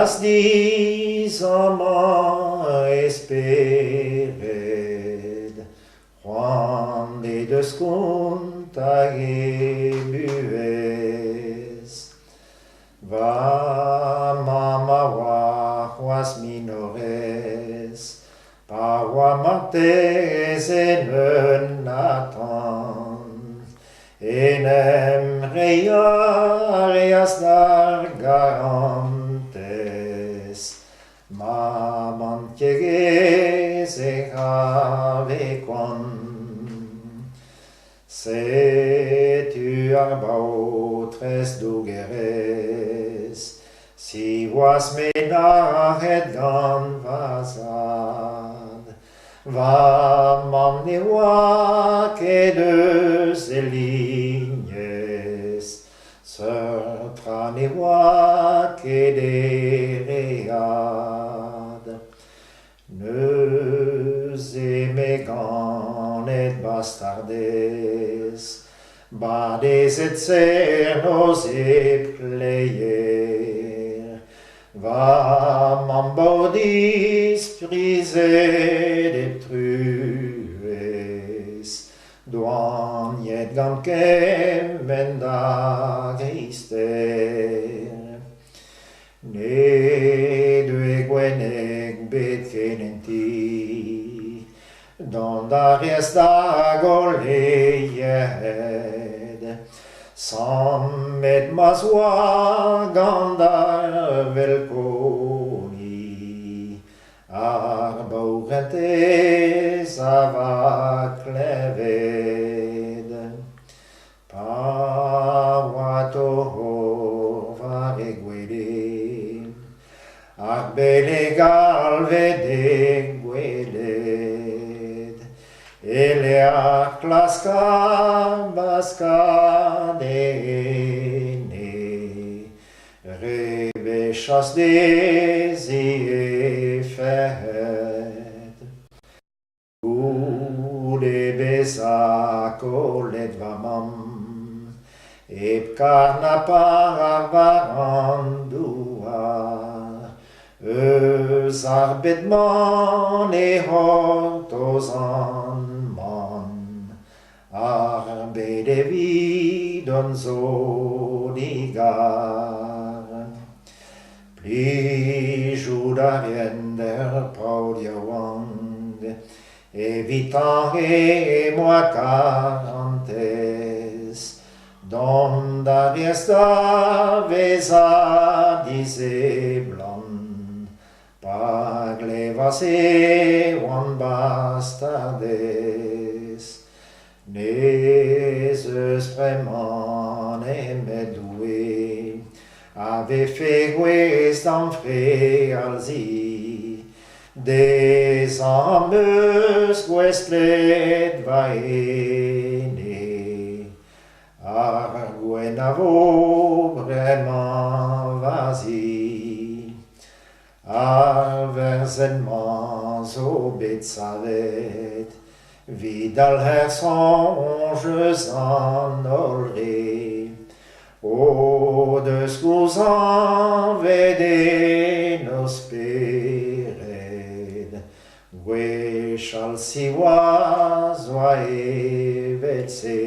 Las disenor espéred, c'hoant deus kont hag buhez. Va mama c'hoaz minorez, pa oa matezh ennañ, ennañ reiarias dar gantez, ma mantiegez e c'havekoan. Setu ar bautrez dougerez, siwazh menaret gant vastardez. Va mam ne oa ket eus e lignez, seurtra ne oa ket e read. Neus nevez-ganet Vastardez, badez et cernoz e pleier. Va mam baudis prizet e truez, douaniet gant kement da grister. Ne dougerez bet kenenti, dougerez da goleiet, samet ma zoa gant ar velkoni, ar baurentez a va klevet. Pa oa toho va e gwele, ar bele galvedeg gwelet, ele ar plac'h baskadene, revez-Vastardez e fet. Nevez a kolet va mam, eb karnapar ar varandouar, eus ar bedman e c'hortoz an man, ar bed evit an zo digar. Plijout a rien der praoù yaouang, evitant e moa karantez, don da da veza dize blan, pa glevas e oan Vastardez. Nez eus freman emet doue, ave fe gwez d'an fre al zi, des am eus gwestlet va ene, ar gwen a vo bremañ vazi, ar verzenman zo bet savet, vidal her sonjez an olre, o deus gouz ennañ pered, gwechall siwazh oa Evel-se.